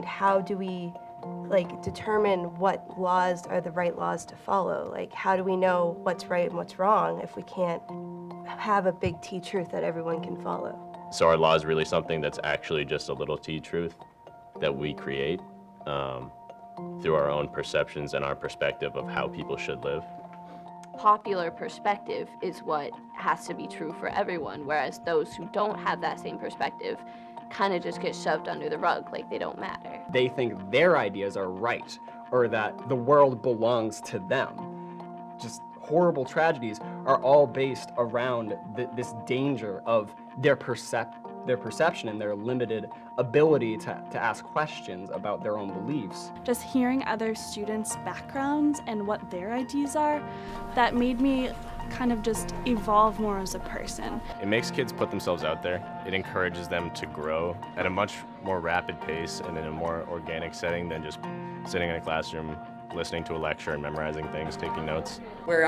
How do we determine what laws are the right laws to follow? Like, how do we know what's right and what's wrong if we can't have a big T truth that everyone can follow? So our law is really something that's actually just a little T truth that we create through our own perceptions and our perspective of how people should live. Popular perspective is what has to be true for everyone, whereas those who don't have that same perspective kind of just get shoved under the rug like they don't matter. They think their ideas are right, or that the world belongs to them. Just horrible tragedies are all based around this danger of their perception and their limited ability to ask questions about their own beliefs. Just hearing other students' backgrounds and what their ideas are, that made me kind of just evolve more as a person. It makes kids put themselves out there. It encourages them to grow at a much more rapid pace and in a more organic setting than just sitting in a classroom, listening to a lecture and memorizing things, taking notes. We're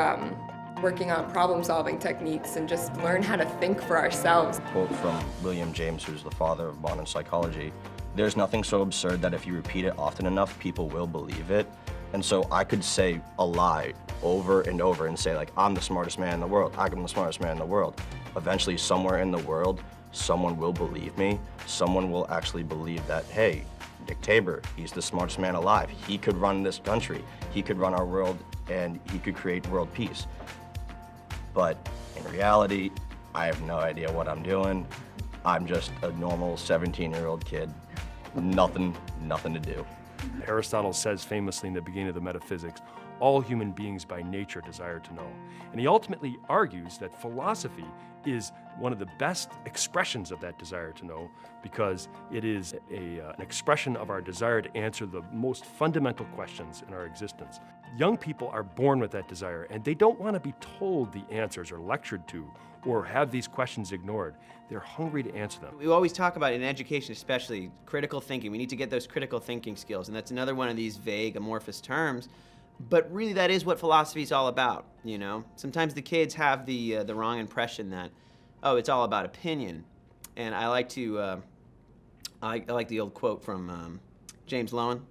working on problem-solving techniques and just learn how to think for ourselves. Quote from William James, who's the father of modern psychology: "There's nothing so absurd that if you repeat it often enough, people will believe it." And so I could say a lie over and over and say, like, I'm the smartest man in the world, I'm the smartest man in the world. Eventually, somewhere in the world, someone will believe me. Someone will actually believe that, hey, Dick Tabor, he's the smartest man alive. He could run this country. He could run our world, and he could create world peace. But in reality, I have no idea what I'm doing. I'm just a normal 17-year-old kid. Nothing to do. Aristotle says famously in the beginning of the Metaphysics, all human beings by nature desire to know. And he ultimately argues that philosophy is one of the best expressions of that desire to know, because it is an expression of our desire to answer the most fundamental questions in our existence. Young people are born with that desire, and they don't want to be told the answers or lectured to or have these questions ignored. They're hungry to answer them. We always talk about, in education especially, critical thinking. We need to get those critical thinking skills, and that's another one of these vague, amorphous terms. But really, that is what philosophy is all about, you know? Sometimes the kids have the wrong impression that, oh, it's all about opinion. And I like to, I like the old quote from James Loewen.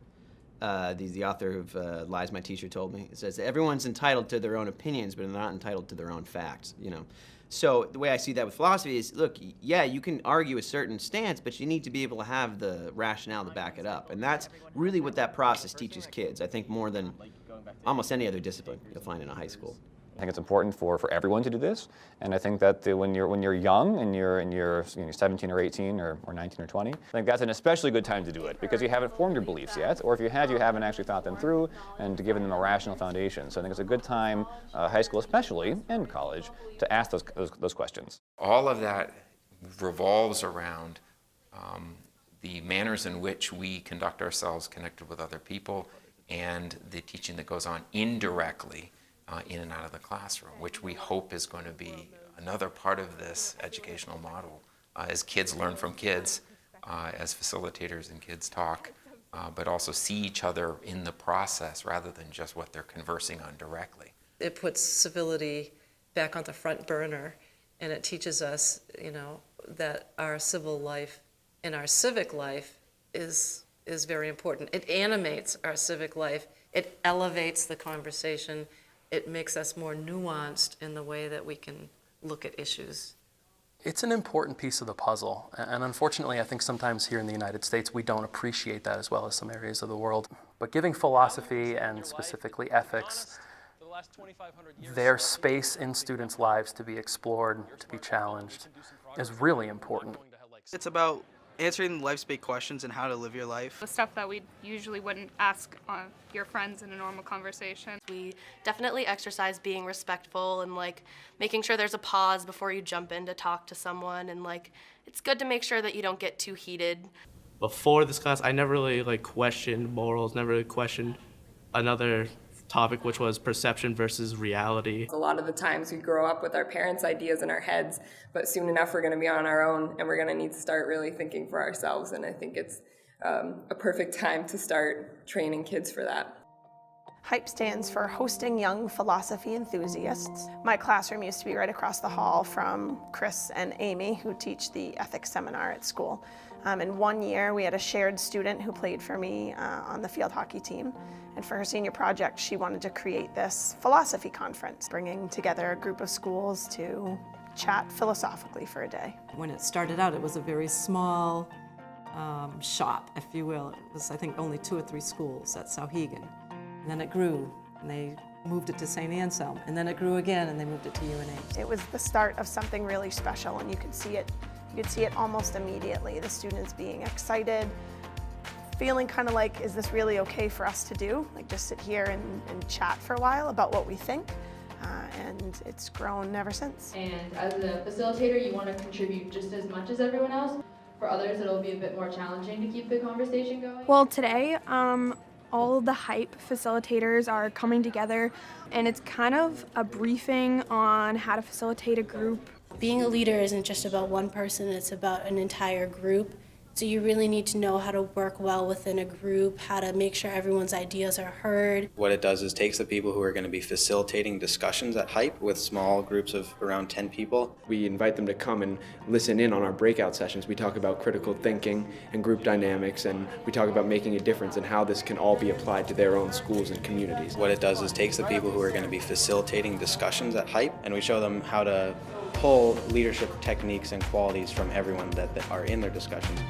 He's the author of Lies My Teacher Told Me. It says, everyone's entitled to their own opinions, but they're not entitled to their own facts, you know? So the way I see that with philosophy is, look, yeah, you can argue a certain stance, but you need to be able to have the rationale to back it up. And that's really what that process teaches kids, I think, more than almost any other discipline you'll find in a high school. I think it's important for everyone to do this, and I think that when you're young and you're 17 or 18 or 19 or 20, I think that's an especially good time to do it, because you haven't formed your beliefs yet, or if you had, you haven't actually thought them through and given them a rational foundation. So I think it's a good time, high school especially, and college, to ask those questions. All of that revolves around the manners in which we conduct ourselves connected with other people, and the teaching that goes on indirectly in and out of the classroom, which we hope is going to be another part of this educational model as kids learn from kids, as facilitators and kids talk, but also see each other in the process rather than just what they're conversing on directly. It puts civility back on the front burner, and it teaches us, you know, that our civil life and our civic life is very important. It animates our civic life. It elevates the conversation. It makes us more nuanced in the way that we can look at issues. It's an important piece of the puzzle, and unfortunately I think sometimes here in the United States we don't appreciate that as well as some areas of the world. But giving philosophy, and specifically ethics, their space in students' lives to be explored, to be challenged, is really important. It's about answering life's big questions and how to live your life. The stuff that we usually wouldn't ask your friends in a normal conversation. We definitely exercise being respectful and making sure there's a pause before you jump in to talk to someone, and it's good to make sure that you don't get too heated. Before this class, I never really questioned morals, never really questioned another topic, which was perception versus reality. A lot of the times we grow up with our parents' ideas in our heads, but soon enough we're going to be on our own and we're going to need to start really thinking for ourselves, and I think it's a perfect time to start training kids for that. HYPE stands for Hosting Young Philosophy Enthusiasts. My classroom used to be right across the hall from Chris and Amy, who teach the ethics seminar at school. In 1 year, we had a shared student who played for me on the field hockey team. And for her senior project, she wanted to create this philosophy conference, bringing together a group of schools to chat philosophically for a day. When it started out, it was a very small shop, if you will. It was, I think, only 2 or 3 schools at Souhegan. And then it grew, and they moved it to St. Anselm. And then it grew again, and they moved it to UNH. It was the start of something really special, and you could see it. You could see it almost immediately. The students being excited, feeling kind of like, is this really okay for us to do? Like just sit here and chat for a while about what we think. And it's grown ever since. And as a facilitator, you want to contribute just as much as everyone else. For others, it'll be a bit more challenging to keep the conversation going. Well, today, all of the HYPE facilitators are coming together, and it's kind of a briefing on how to facilitate a group. Being a leader isn't just about one person, it's about an entire group. So you really need to know how to work well within a group, how to make sure everyone's ideas are heard. What it does is takes the people who are going to be facilitating discussions at HYPE with small groups of around 10 people. We invite them to come and listen in on our breakout sessions. We talk about critical thinking and group dynamics, and we talk about making a difference and how this can all be applied to their own schools and communities. What it does is takes the people who are going to be facilitating discussions at HYPE, and we show them how to pull leadership techniques and qualities from everyone that are in their discussions.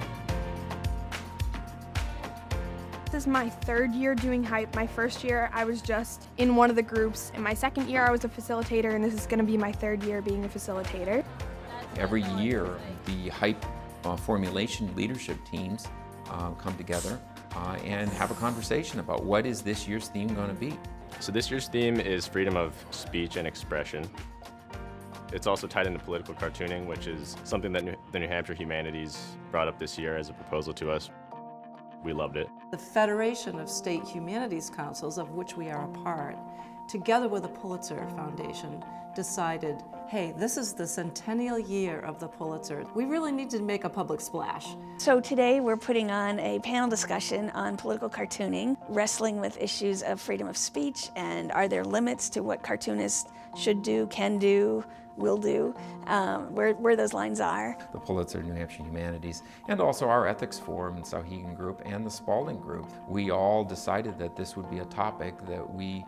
This is my 3rd year doing HYPE. My first year, I was just in one of the groups. In my 2nd year, I was a facilitator, and this is going to be my 3rd year being a facilitator. Every year, the HYPE formulation leadership teams come together and have a conversation about what is this year's theme going to be. So this year's theme is freedom of speech and expression. It's also tied into political cartooning, which is something that the New Hampshire Humanities brought up this year as a proposal to us. We loved it. The Federation of State Humanities Councils, of which we are a part, together with the Pulitzer Foundation, decided, hey, this is the centennial year of the Pulitzer. We really need to make a public splash. So today we're putting on a panel discussion on political cartooning, wrestling with issues of freedom of speech and are there limits to what cartoonists should do, can do, will do, where those lines are. The Pulitzer New Hampshire Humanities, and also our Ethics Forum and Souhegan Group and the Spalding Group. We all decided that this would be a topic that we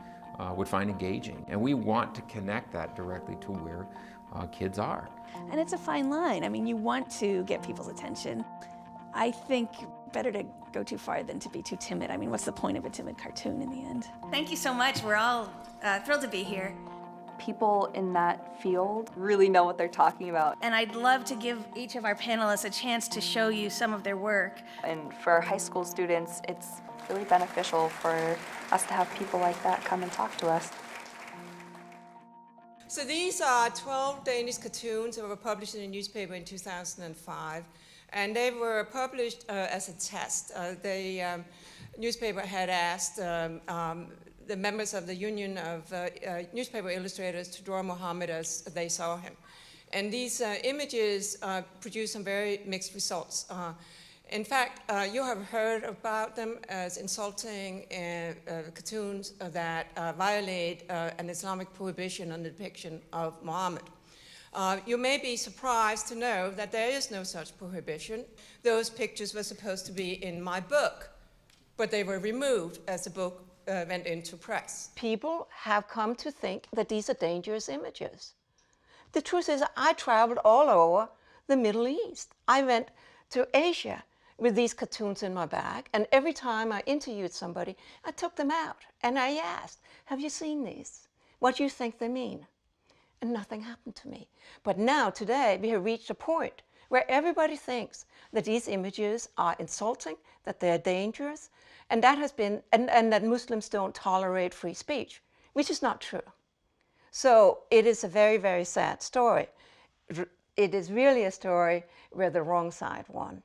would find engaging. And we want to connect that directly to where kids are. And it's a fine line. I mean, you want to get people's attention. I think better to go too far than to be too timid. I mean, what's the point of a timid cartoon in the end? Thank you so much. We're all thrilled to be here. People in that field really know what they're talking about. And I'd love to give each of our panelists a chance to show you some of their work. And for our high school students, it's really beneficial for us to have people like that come and talk to us. So these are 12 Danish cartoons that were published in a newspaper in 2005. And they were published as a test. The newspaper had asked the members of the Union of Newspaper Illustrators to draw Muhammad as they saw him. And these images produced some very mixed results. In fact, you have heard about them as insulting cartoons that violate an Islamic prohibition on the depiction of Muhammad. You may be surprised to know that there is no such prohibition. Those pictures were supposed to be in my book, but they were removed as the book went into press. People have come to think that these are dangerous images. The truth is, I traveled all over the Middle East. I went to Asia with these cartoons in my bag, and every time I interviewed somebody, I took them out and I asked, have you seen these? What do you think they mean? And nothing happened to me. But now, today, we have reached a point where everybody thinks that these images are insulting, that they're dangerous, and that has been, and that Muslims don't tolerate free speech, which is not true. So it is a very, very sad story. It is really a story where the wrong side won.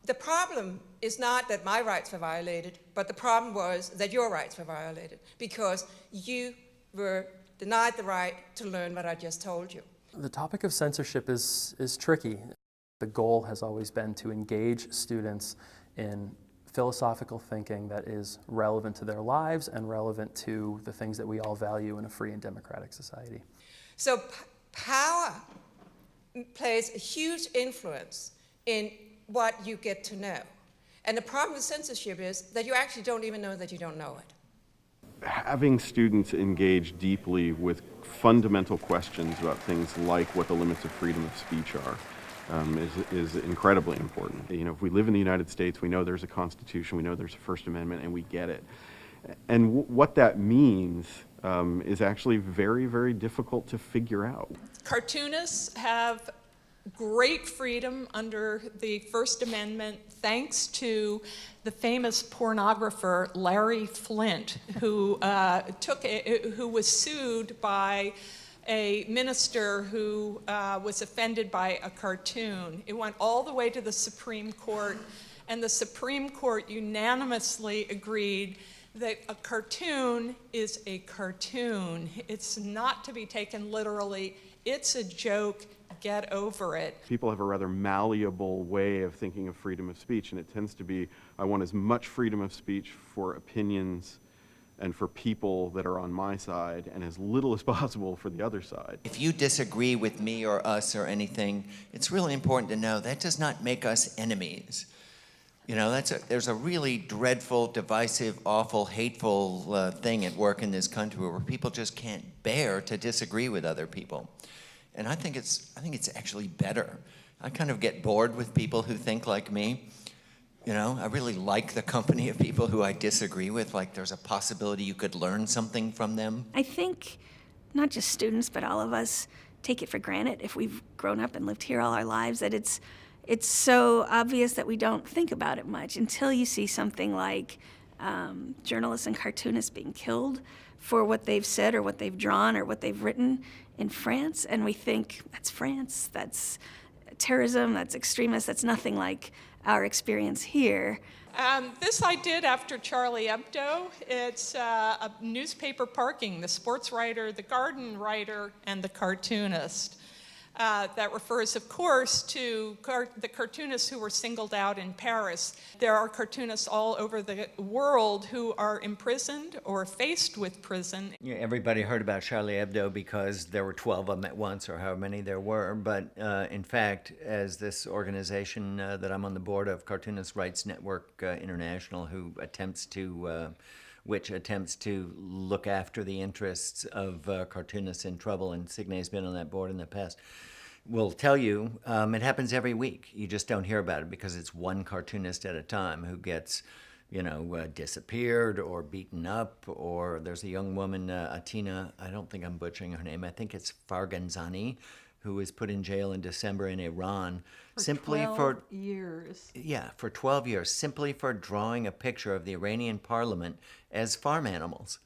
The problem is not that my rights were violated, but the problem was that your rights were violated because you were denied the right to learn what I just told you. The topic of censorship is tricky. The goal has always been to engage students in philosophical thinking that is relevant to their lives and relevant to the things that we all value in a free and democratic society. So power plays a huge influence in what you get to know. And the problem with censorship is that you actually don't even know that you don't know it. Having students engage deeply with fundamental questions about things like what the limits of freedom of speech are is incredibly important. You know, if we live in the United States, we know there's a Constitution, we know there's a First Amendment, and we get it. And what that means is actually very, very difficult to figure out. Cartoonists have great freedom under the First Amendment thanks to the famous pornographer Larry Flynt, who who was sued by a minister who was offended by a cartoon. It went all the way to the Supreme Court, and the Supreme Court unanimously agreed that a cartoon is a cartoon. It's not to be taken literally. It's a joke. Get over it. People have a rather malleable way of thinking of freedom of speech, and it tends to be, I want as much freedom of speech for opinions and for people that are on my side, and as little as possible for the other side. If you disagree with me or us or anything, it's really important to know that does not make us enemies. You know, there's a really dreadful, divisive, awful, hateful thing at work in this country where people just can't bear to disagree with other people. And I think it's actually better. I kind of get bored with people who think like me. You know, I really like the company of people who I disagree with, like there's a possibility you could learn something from them. I think not just students, but all of us take it for granted if we've grown up and lived here all our lives that it's so obvious that we don't think about it much until you see something like journalists and cartoonists being killed for what they've said or what they've drawn or what they've written in France, and we think, that's France, that's terrorism, that's extremist, that's nothing like our experience here. This I did after Charlie Hebdo. It's a newspaper parking, the sports writer, the garden writer, and the cartoonist. That refers, of course, to the cartoonists who were singled out in Paris. There are cartoonists all over the world who are imprisoned or faced with prison. Yeah, everybody heard about Charlie Hebdo because there were 12 of them at once, or however many there were. But in fact, as this organization that I'm on the board of, Cartoonist Rights Network International, which attempts to look after the interests of cartoonists in trouble, and Signe's been on that board in the past, will tell you it happens every week. You just don't hear about it because it's one cartoonist at a time who gets, disappeared or beaten up. Or there's a young woman, Atina, I don't think I'm butchering her name, I think it's Farganzani, who was put in jail in December in Iran simply for 12 years. Yeah, for 12 years, simply for drawing a picture of the Iranian parliament as farm animals.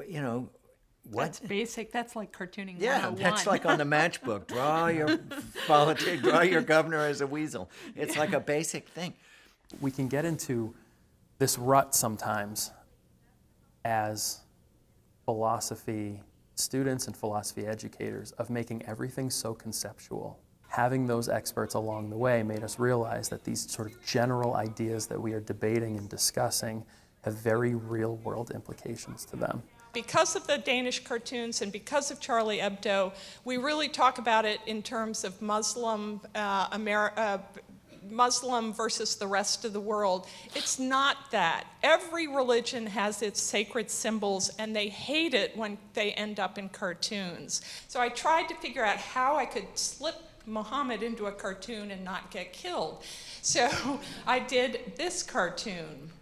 You know, what? That's basic. That's like cartooning 101. Yeah, that's like on the matchbook. Draw your governor as a weasel. It's like a basic thing. We can get into this rut sometimes as philosophy students and philosophy educators of making everything so conceptual. Having those experts along the way made us realize that these sort of general ideas that we are debating and discussing have very real world implications to them. Because of the Danish cartoons and because of Charlie Hebdo, we really talk about it in terms of Muslim versus the rest of the world. It's not that. Every religion has its sacred symbols, and they hate it when they end up in cartoons. So I tried to figure out how I could slip Muhammad into a cartoon and not get killed. So I did this cartoon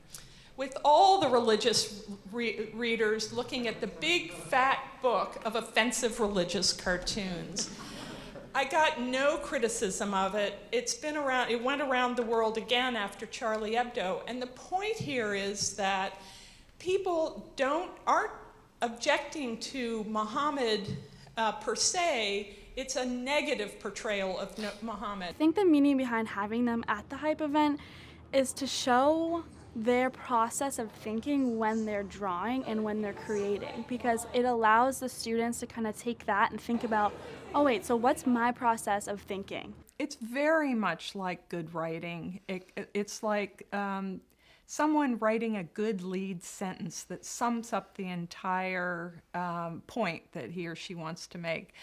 with all the religious readers looking at the big fat book of offensive religious cartoons. I got no criticism of it. It went around the world again after Charlie Hebdo. And the point here is that people aren't objecting to Muhammad per se. It's a negative portrayal of Muhammad. I think the meaning behind having them at the Hype event is to show their process of thinking when they're drawing and when they're creating, because it allows the students to kind of take that and think about, oh wait, so what's my process of thinking? It's very much like good writing. It's like someone writing a good lead sentence that sums up the entire point that he or she wants to make.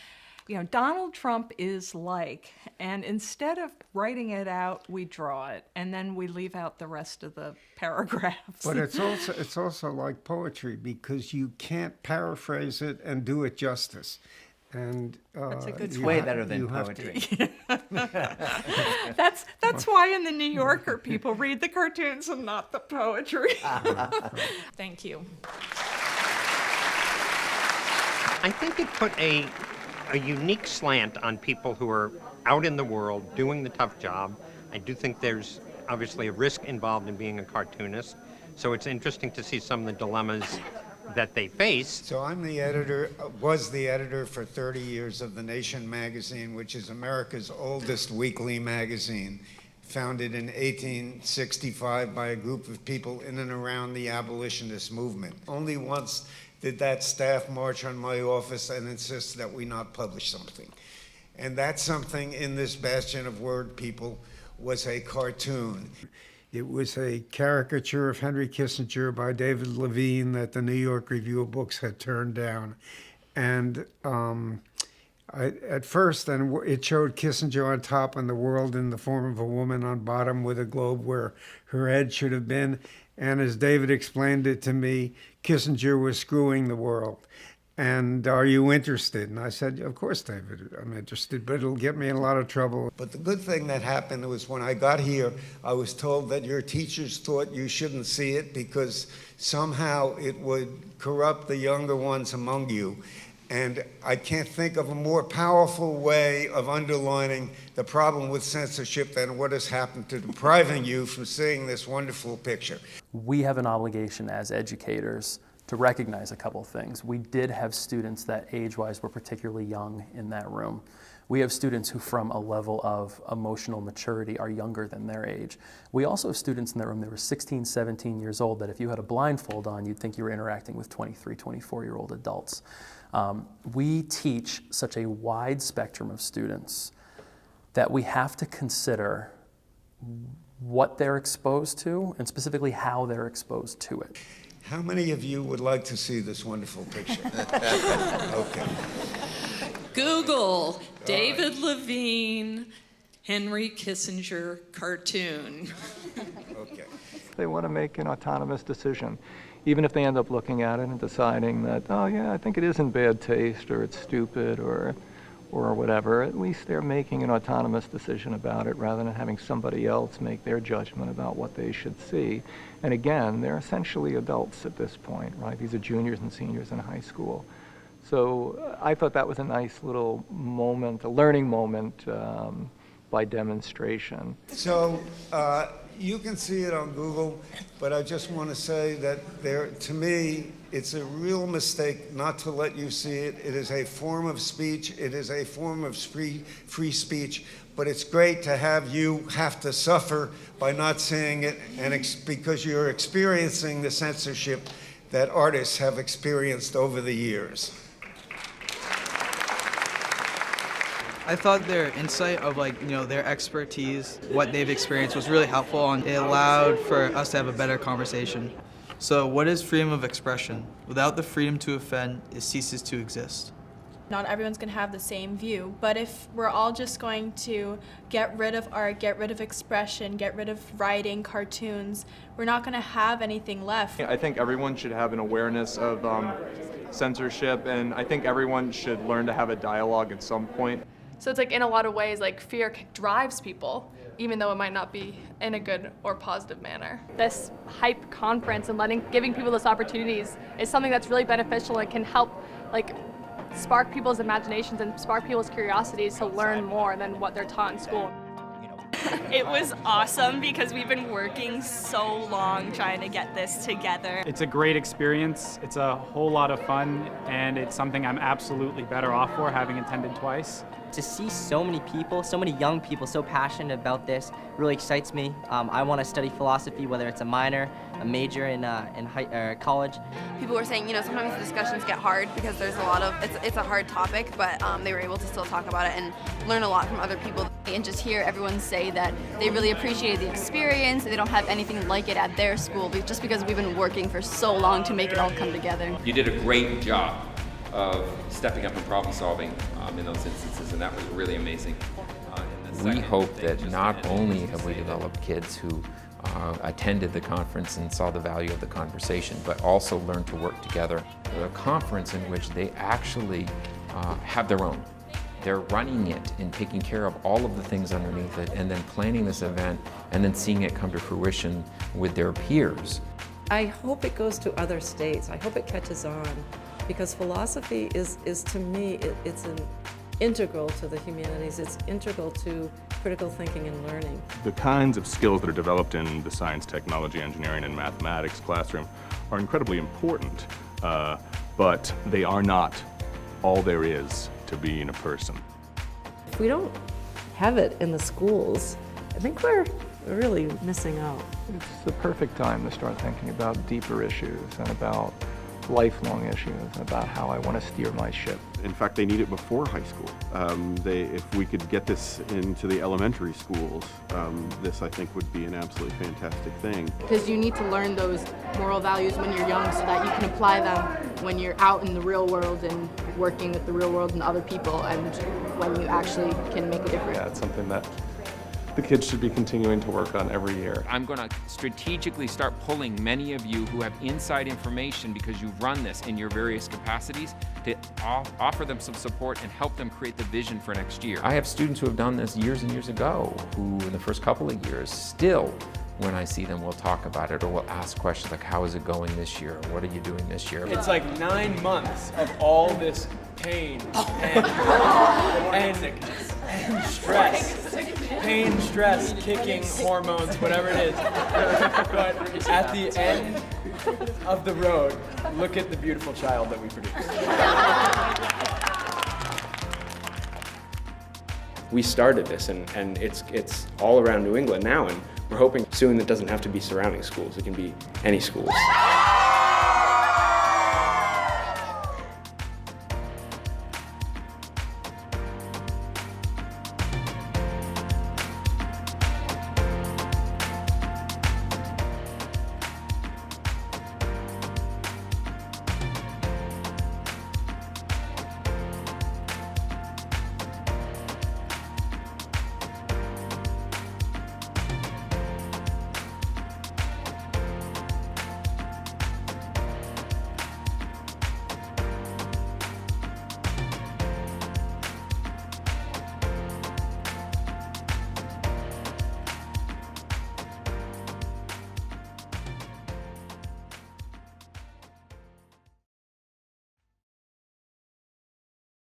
You know, Donald Trump is like, and instead of writing it out, we draw it, and then we leave out the rest of the paragraphs. But it's also like poetry, because you can't paraphrase it and do it justice. And That's a good It's point. way better than poetry. That's why in the New Yorker people read the cartoons and not the poetry. Thank you. I think it put a unique slant on people who are out in the world doing the tough job. I do think there's obviously a risk involved in being a cartoonist, so it's interesting to see some of the dilemmas that they face. So I'm the editor, was the editor for 30 years of The Nation magazine, which is America's oldest weekly magazine, founded in 1865 by a group of people in and around the abolitionist movement. Only once did that staff march on my office and insist that we not publish something. And that something in this bastion of word people was a cartoon. It was a caricature of Henry Kissinger by David Levine that the New York Review of Books had turned down. And at first, it showed Kissinger on top and the world in the form of a woman on bottom with a globe where her head should have been. And as David explained it to me, Kissinger was screwing the world. And are you interested? And I said, of course, David, I'm interested, but it'll get me in a lot of trouble. But the good thing that happened was when I got here, I was told that your teachers thought you shouldn't see it because somehow it would corrupt the younger ones among you. And I can't think of a more powerful way of underlining the problem with censorship than what has happened to depriving you from seeing this wonderful picture. We have an obligation as educators to recognize a couple of things. We did have students that age-wise were particularly young in that room. We have students who from a level of emotional maturity are younger than their age. We also have students in that room that were 16, 17 years old that if you had a blindfold on, you'd think you were interacting with 23, 24-year-old adults. We teach such a wide spectrum of students that we have to consider what they're exposed to and specifically how they're exposed to it. How many of you would like to see this wonderful picture? Okay. Google David Levine, Henry Kissinger cartoon. Okay. They want to make an autonomous decision, even if they end up looking at it and deciding that, oh yeah, I think it is in bad taste or it's stupid or whatever. At least they're making an autonomous decision about it rather than having somebody else make their judgment about what they should see. And again, they're essentially adults at this point, right? These are juniors and seniors in high school. So I thought that was a nice little moment, a learning moment by demonstration. So you can see it on Google, but I just want to say that to me, it's a real mistake not to let you see it. It is a form of speech. It is a form of free speech. But it's great to have you have to suffer by not seeing it, and because you're experiencing the censorship that artists have experienced over the years. I thought their insight of their expertise, what they've experienced was really helpful, and it allowed for us to have a better conversation. So what is freedom of expression? Without the freedom to offend, it ceases to exist. Not everyone's going to have the same view, but if we're all just going to get rid of art, get rid of expression, get rid of writing, cartoons, we're not going to have anything left. I think everyone should have an awareness of censorship, and I think everyone should learn to have a dialogue at some point. So it's in a lot of ways, fear drives people, even though it might not be in a good or positive manner. This hype conference and giving people those opportunities is something that's really beneficial and can help spark people's imaginations and spark people's curiosities to learn more than what they're taught in school. It was awesome because we've been working so long trying to get this together. It's a great experience. It's a whole lot of fun, and it's something I'm absolutely better off for, having attended twice. To see so many people, so many young people so passionate about this really excites me. I want to study philosophy, whether it's a minor, a major in college. People were saying, sometimes the discussions get hard because there's a lot of, it's a hard topic, but they were able to still talk about it and learn a lot from other people. And just hear everyone say that they really appreciated the experience, they don't have anything like it at their school, just because we've been working for so long to make it all come together. You did a great job of stepping up and problem solving in those instances, and that was really amazing. We hope that not only have we developed kids who attended the conference and saw the value of the conversation, but also learned to work together. A conference in which they actually have their own. They're running it and taking care of all of the things underneath it, and then planning this event, and then seeing it come to fruition with their peers. I hope it goes to other states. I hope it catches on, because philosophy is to me, it's an integral to the humanities. It's integral to critical thinking and learning. The kinds of skills that are developed in the science, technology, engineering, and mathematics classroom are incredibly important, but they are not all there is to being a person. If we don't have it in the schools, I think we're really missing out. It's the perfect time to start thinking about deeper issues and about lifelong issues, and about how I want to steer my ship. In fact, they need it before high school. If we could get this into the elementary schools, this I think would be an absolutely fantastic thing. Because you need to learn those moral values when you're young so that you can apply them when you're out in the real world and working with the real world and other people, and when you actually can make a difference. Yeah, it's something that the kids should be continuing to work on every year. I'm going to strategically start pulling many of you who have inside information because you've run this in your various capacities to offer them some support and help them create the vision for next year. I have students who have done this years and years ago who in the first couple of years still, when I see them, we'll talk about it or we'll ask questions like, how is it going this year? Or what are you doing this year? It's like 9 months of all this pain and stress. Pain, stress, kicking, hormones, whatever it is. But at the end of the road, look at the beautiful child that we produce. We started this, and it's all around New England now, and we're hoping soon it doesn't have to be surrounding schools. It can be any schools.